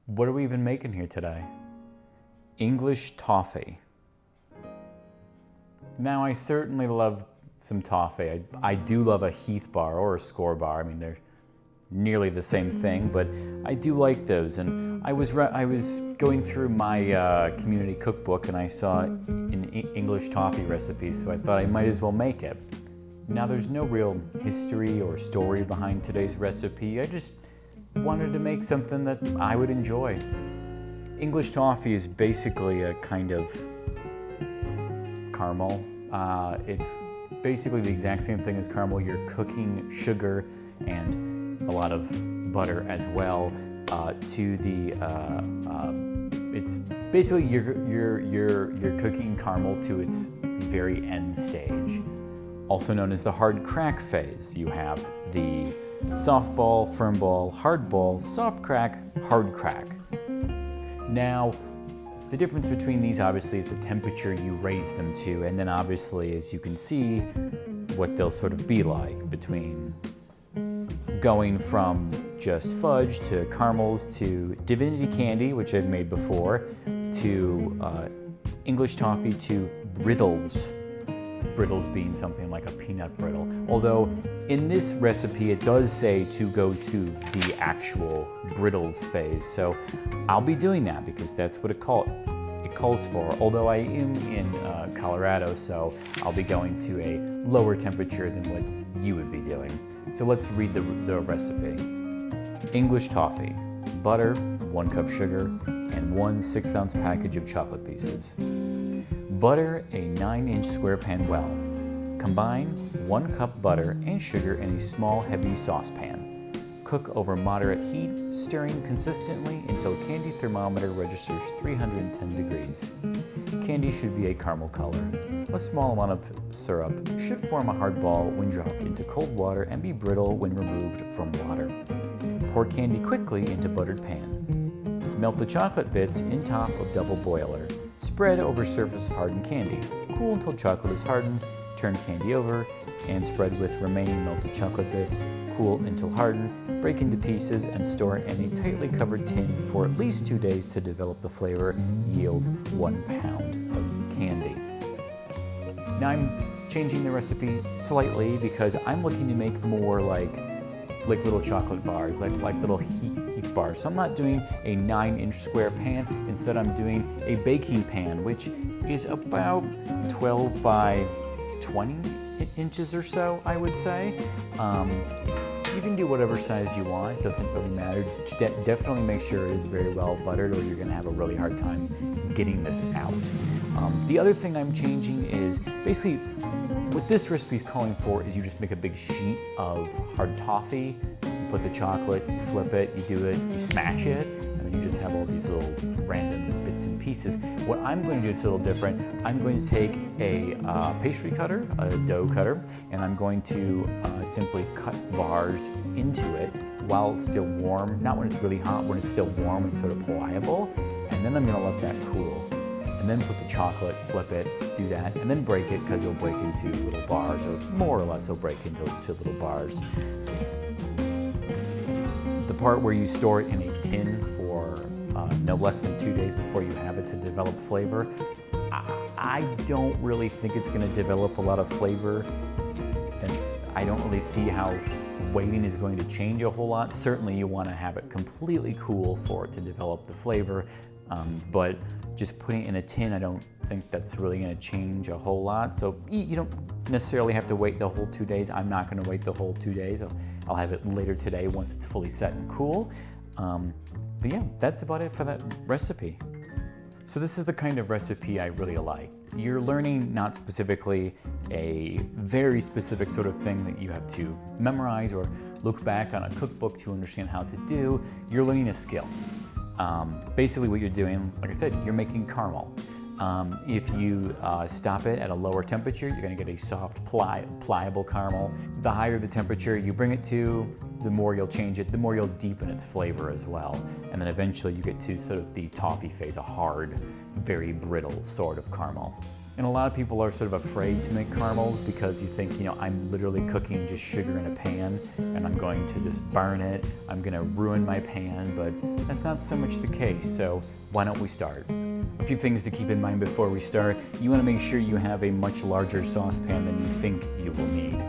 What are we even making here today? English toffee. Now, I certainly love some toffee. I do love a Heath bar or a Score bar. I mean, they're nearly the same thing, but I do like those. And I was going through my community cookbook and I saw an English toffee recipe, so I thought I might as well make it. Now, there's no real history or story behind today's recipe. I just wanted to make something that I would enjoy. English toffee is basically a kind of caramel. It's basically the exact same thing as caramel. You're cooking sugar and a lot of butter as well to the. It's basically you're cooking caramel to its very end stage, also known as the hard crack phase. You have the soft ball, firm ball, hard ball, soft crack, hard crack. Now, the difference between these obviously is the temperature you raise them to, and then obviously, as you can see, what they'll sort of be like between going from just fudge to caramels to divinity candy, which I've made before, to English toffee to brittles. Brittles being something like a peanut brittle. Although in this recipe it does say to go to the actual brittles phase. So I'll be doing that because that's what it calls for. Although I am in Colorado, so I'll be going to a lower temperature than what you would be doing. So let's read the recipe. English toffee, butter, 1 cup sugar, and 1 6-ounce package of chocolate pieces. Butter a 9-inch square pan well. Combine 1 cup butter and sugar in a small heavy saucepan. Cook over moderate heat, stirring consistently until candy thermometer registers 310 degrees. Candy should be a caramel color. A small amount of syrup should form a hard ball when dropped into cold water and be brittle when removed from water. Pour candy quickly into buttered pan. Melt the chocolate bits in top of double boiler. Spread over surface of hardened candy. Cool until chocolate is hardened. Turn candy over and spread with remaining melted chocolate bits. Cool until hardened. Break into pieces and store in a tightly covered tin for at least 2 days to develop the flavor. Yield 1 pound of candy. Now I'm changing the recipe slightly because I'm looking to make more like little chocolate bars, like little Heath bars. So I'm not doing a 9-inch square pan. Instead, I'm doing a baking pan, which is about 12 by 20 inches or so, I would say. You can do whatever size you want. It doesn't really matter. Definitely make sure it is very well buttered or you're gonna have a really hard time getting this out. The other thing I'm changing is basically what this recipe is calling for is you just make a big sheet of hard toffee, you put the chocolate, you flip it, you do it, you smash it, and then you just have all these little random bits and pieces. What I'm going to do, it's a little different. I'm going to take a pastry cutter, a dough cutter, and I'm going to simply cut bars into it while it's still warm, not when it's really hot, when it's still warm and sort of pliable, and then I'm gonna let that cool. And then put the chocolate, flip it, do that, and then break it because it'll break into little bars, or more or less it'll break into little bars. The part where you store it in a tin for no less than 2 days before you have it to develop flavor, I don't really think it's gonna develop a lot of flavor. I don't really see how waiting is going to change a whole lot. Certainly you wanna have it completely cool for it to develop the flavor. But just putting it in a tin, I don't think that's really going to change a whole lot. So you don't necessarily have to wait the whole 2 days. I'm not going to wait the whole 2 days. I'll have it later today once it's fully set and cool. But yeah, that's about it for that recipe. So this is the kind of recipe I really like. You're learning not specifically a very specific sort of thing that you have to memorize or look back on a cookbook to understand how to do. You're learning a skill. Basically what you're doing, like I said, you're making caramel. If you stop it at a lower temperature, you're gonna get a soft, pliable caramel. The higher the temperature you bring it to, the more you'll change it, the more you'll deepen its flavor as well. And then eventually you get to sort of the toffee phase, a hard, very brittle sort of caramel. And a lot of people are sort of afraid to make caramels because you think, you know, I'm literally cooking just sugar in a pan and I'm going to just burn it. I'm going to ruin my pan, but that's not so much the case. So why don't we start? A few things to keep in mind before we start. You want to make sure you have a much larger saucepan than you think you will need.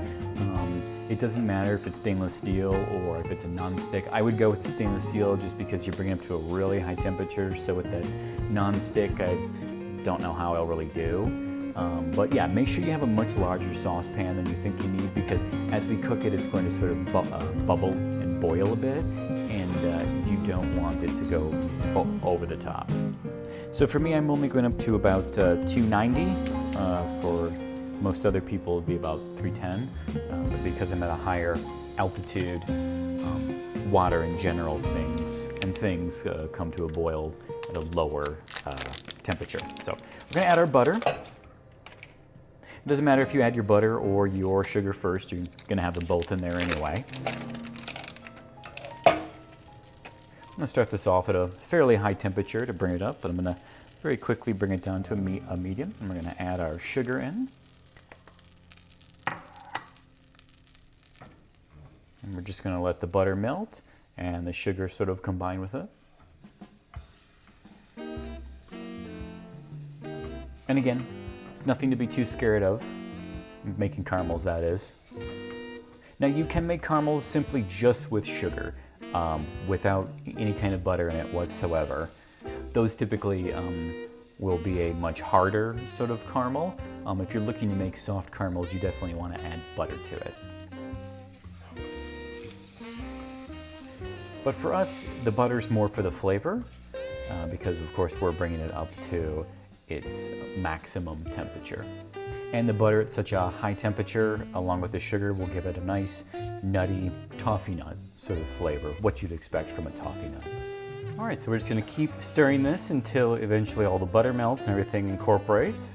It doesn't matter if it's stainless steel or if it's a non-stick. I would go with stainless steel just because you're bringing it up to a really high temperature. So with that non-stick, I don't know how it'll really do. But yeah, make sure you have a much larger saucepan than you think you need, because as we cook it, it's going to sort of bubble and boil a bit, and you don't want it to go over the top. So for me, I'm only going up to about 290. For most other people, it would be about 310. But because I'm at a higher altitude, water in general things come to a boil at a lower temperature. So we're going to add our butter. It doesn't matter if you add your butter or your sugar first, you're going to have them both in there anyway. I'm going to start this off at a fairly high temperature to bring it up, but I'm going to very quickly bring it down to a medium. And we're going to add our sugar in. And we're just going to let the butter melt and the sugar sort of combine with it. And again, there's nothing to be too scared of, making caramels, that is. Now you can make caramels simply just with sugar, without any kind of butter in it whatsoever. Those typically will be a much harder sort of caramel. If you're looking to make soft caramels, you definitely want to add butter to it. But for us, the butter's more for the flavor, because of course we're bringing it up to its maximum temperature. And the butter at such a high temperature, along with the sugar, will give it a nice, nutty toffee nut sort of flavor, what you'd expect from a toffee nut. All right, so we're just gonna keep stirring this until eventually all the butter melts and everything incorporates.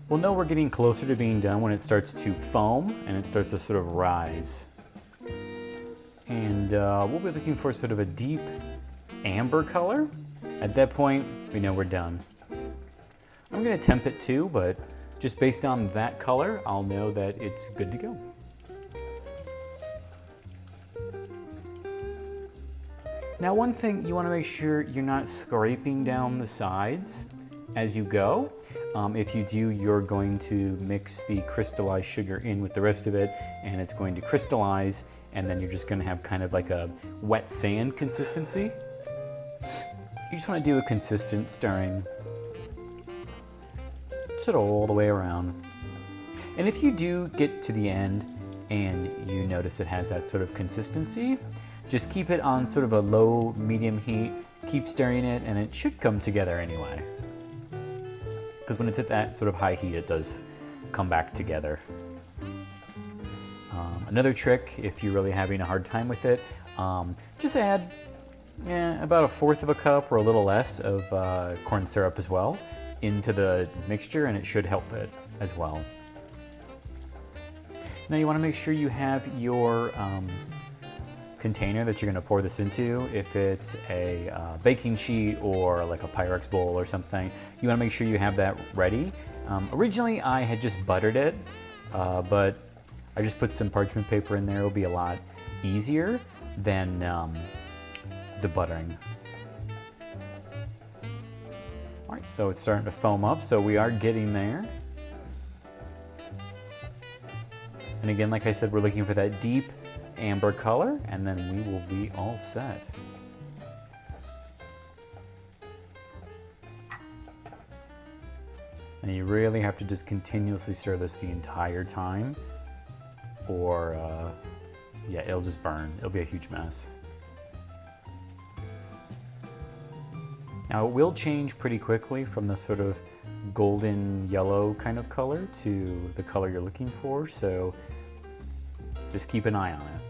We'll know we're getting closer to being done when it starts to foam and it starts to sort of rise. And we'll be looking for sort of a deep amber color. At that point, we know we're done. I'm gonna temp it too, but just based on that color, I'll know that it's good to go. Now, one thing, you wanna make sure you're not scraping down the sides as you go. If you do, you're going to mix the crystallized sugar in with the rest of it, and it's going to crystallize, and then you're just gonna have kind of like a wet sand consistency. You just wanna do a consistent stirring, sort of all the way around. And if you do get to the end and you notice it has that sort of consistency, just keep it on sort of a low, medium heat, keep stirring it, and it should come together anyway. Because when it's at that sort of high heat, it does come back together. Another trick, if you're really having a hard time with it, just add about 1/4 of a cup or a little less of corn syrup as well into the mixture, and it should help it as well. Now you want to make sure you have your container that you're going to pour this into. If it's a baking sheet or like a Pyrex bowl or something, you want to make sure you have that ready. Originally I had just buttered it, but I just put some parchment paper in there. It'll be a lot easier than the buttering. All right, so it's starting to foam up, so we are getting there. And again, like I said, we're looking for that deep amber color, and then we will be all set. And you really have to just continuously stir this the entire time, or yeah, it'll just burn. It'll be a huge mess. Now it will change pretty quickly from the sort of golden yellow kind of color to the color you're looking for, so just keep an eye on it.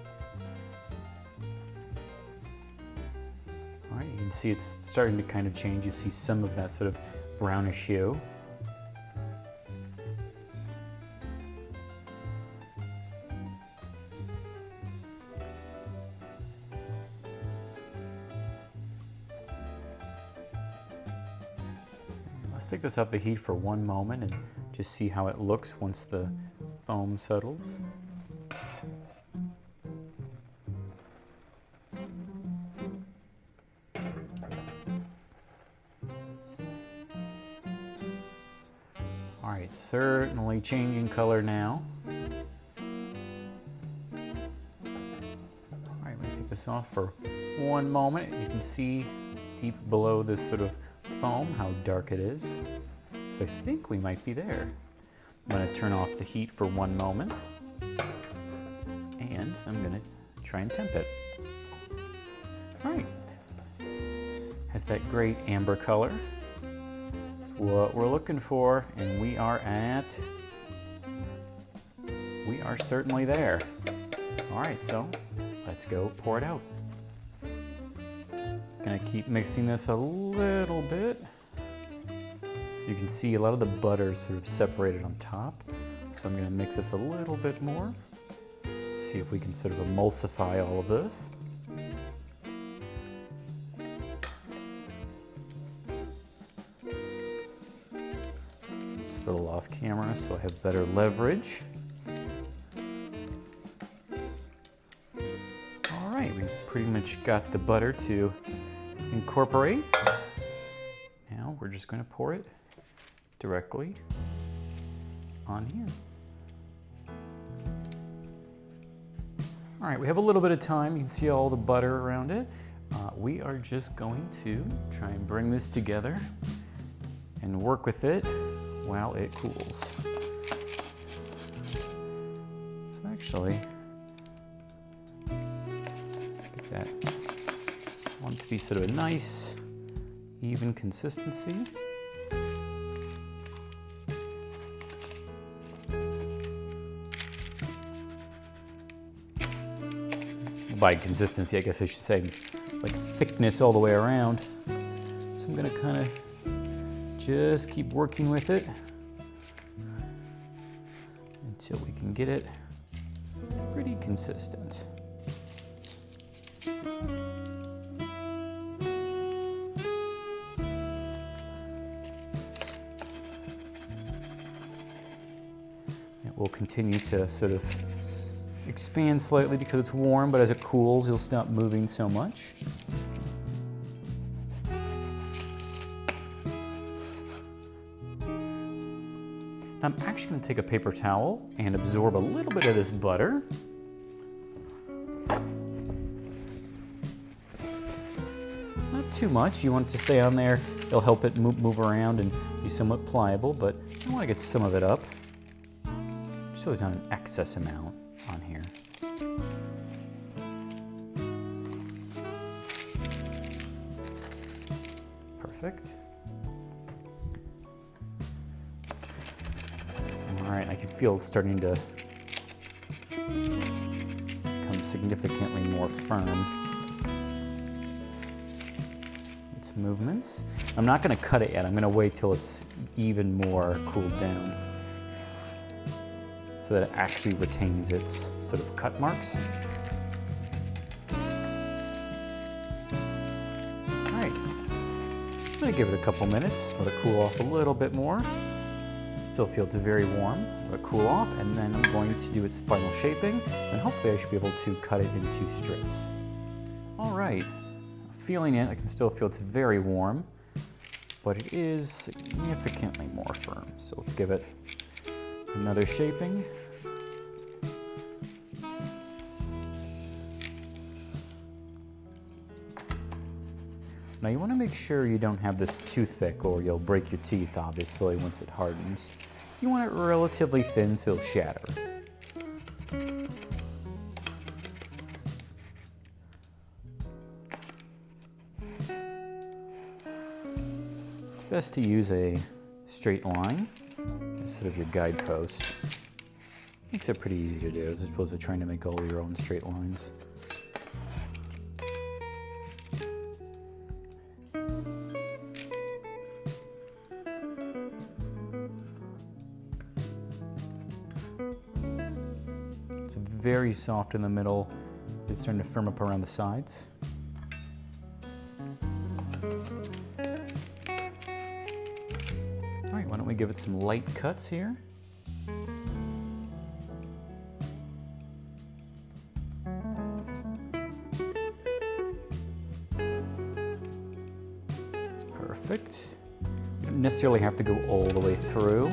All right, you can see it's starting to kind of change. You see some of that sort of brownish hue. Let's take this off the heat for one moment and just see how it looks once the foam settles. All right, certainly changing color now. All right, I'm gonna take this off for one moment. You can see deep below this sort of foam how dark it is. So I think we might be there. I'm gonna turn off the heat for one moment. And I'm gonna try and temp it. All right. Has that great amber color. That's what we're looking for, and we are certainly there. All right, so let's go pour it out. Gonna keep mixing this a little bit. So you can see a lot of the butter is sort of separated on top. So I'm gonna mix this a little bit more. See if we can sort of emulsify all of this. Just a little off camera so I have better leverage. All right, we pretty much got the butter to incorporate. Now we're just going to pour it directly on here. All right, we have a little bit of time. You can see all the butter around it. We are just going to try and bring this together and work with it while it cools. So actually, get that. I want it to be sort of a nice, even consistency. By consistency, I guess I should say, like thickness all the way around. So I'm gonna kind of just keep working with it until we can get it pretty consistent. It will continue to sort of expand slightly because it's warm, but as it cools, it'll stop moving so much. I'm actually going to take a paper towel and absorb a little bit of this butter. Not too much. You want it to stay on there. It'll help it move around and be somewhat pliable, but I want to get some of it up, just so there's not an excess amount on here. Perfect. All right, I can feel it starting to become significantly more firm. Its movements. I'm not going to cut it yet. I'm going to wait till it's even more cooled down, so that it actually retains its sort of cut marks. All right, I'm gonna give it a couple minutes, let it cool off a little bit more. Still feels very warm, let it cool off, and then I'm going to do its final shaping, and hopefully I should be able to cut it into strips. All right, feeling it, I can still feel it's very warm, but it is significantly more firm. So let's give it another shaping. Now you want to make sure you don't have this too thick or you'll break your teeth, obviously, once it hardens. You want it relatively thin so it'll shatter. It's best to use a straight line as sort of your guidepost. Makes it pretty easy to do as opposed to trying to make all your own straight lines. It's very soft in the middle. It's starting to firm up around the sides. don't we give it some light cuts here? Perfect. You don't necessarily have to go all the way through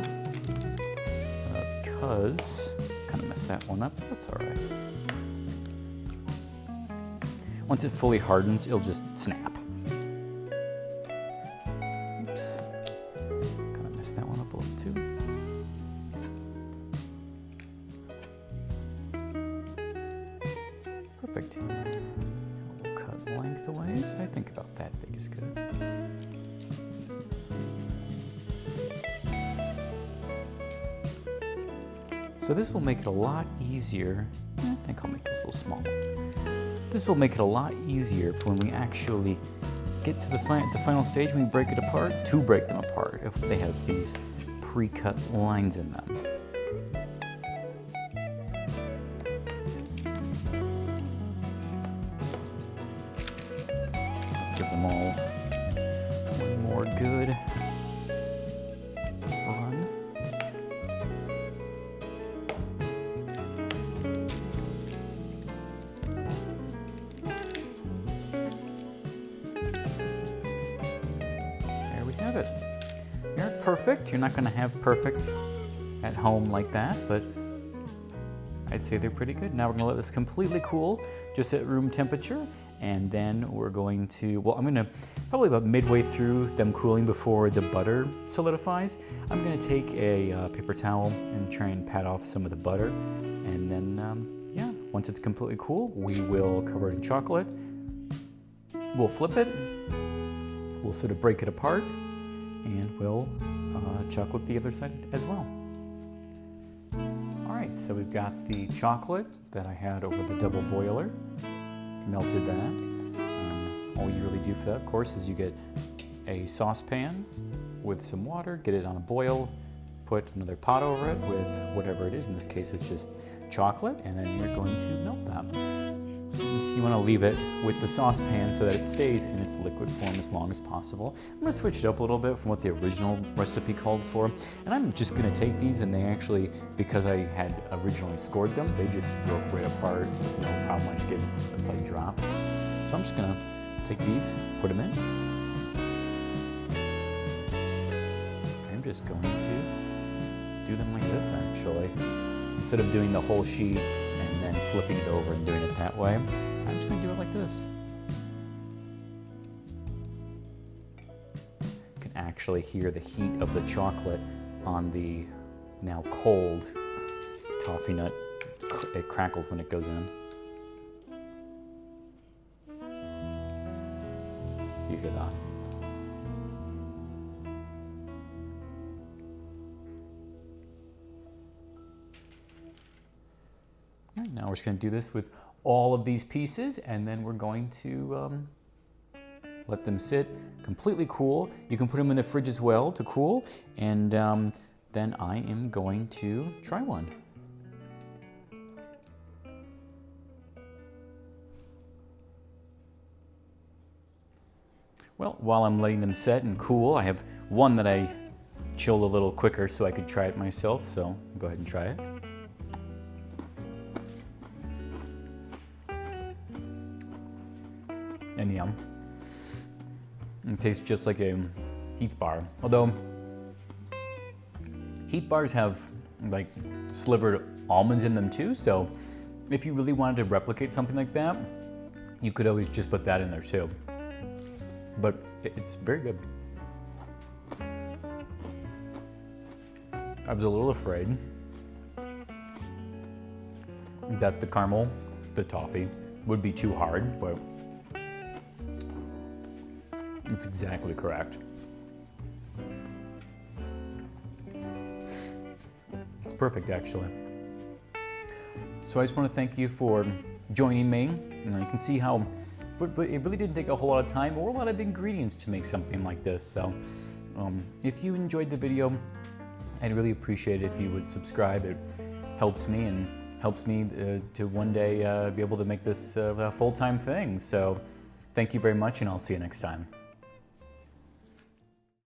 because kind of messed that one up. That's all right. Once it fully hardens, it'll just snap. Oops. Kind of messed that one up a little too. Perfect. We'll cut lengthways. I think about that big is good. So this will make it a lot easier. I think I'll make those little small ones. This will make it a lot easier for when we actually get to the final stage when we break it apart, to break them apart if they have these pre-cut lines in them. Give them all one more good run. There we have it. You're perfect. You're not going to have perfect at home like that, but I'd say they're pretty good. Now we're going to let this completely cool, just at room temperature. And then we're going to, well, I'm going to, probably about midway through them cooling before the butter solidifies, I'm going to take a paper towel and try and pat off some of the butter. And then, yeah, once it's completely cool, we will cover it in chocolate. We'll flip it. We'll sort of break it apart. And we'll chocolate the other side as well. All right, so we've got the chocolate that I had over the double boiler. Melted that. All you really do for that, of course, is you get a saucepan with some water, get it on a boil, put another pot over it with whatever it is. In this case, it's just chocolate, and then you're going to melt that. You want to leave it with the saucepan so that it stays in its liquid form as long as possible. I'm going to switch it up a little bit from what the original recipe called for. And I'm just going to take these, and they actually, because I had originally scored them, they just broke right apart. No problem, I just get a slight drop. So I'm just going to take these, put them in. I'm just going to do them like this, actually. Instead of doing the whole sheet and then flipping it over and doing it that way, I'm just going to do it like this. You can actually hear the heat of the chocolate on the now cold toffee nut. It crackles when it goes in. You hear that? All right, now we're just going to do this with all of these pieces, and then we're going to let them sit completely cool. You can put them in the fridge as well to cool, and then I am going to try one. Well, while I'm letting them set and cool, I have one that I chilled a little quicker so I could try it myself, so I'll go ahead and try it. And yum. It tastes just like a Heath bar. Although Heath bars have like slivered almonds in them too, so if you really wanted to replicate something like that, you could always just put that in there too. But it's very good. I was a little afraid that the caramel, the toffee, would be too hard, but it's exactly correct. It's perfect, actually. So I just want to thank you for joining me. You know, you can see how but it really didn't take a whole lot of time or a lot of ingredients to make something like this. So if you enjoyed the video, I'd really appreciate it if you would subscribe. It helps me and helps me to one day be able to make this a full-time thing. So thank you very much, and I'll see you next time.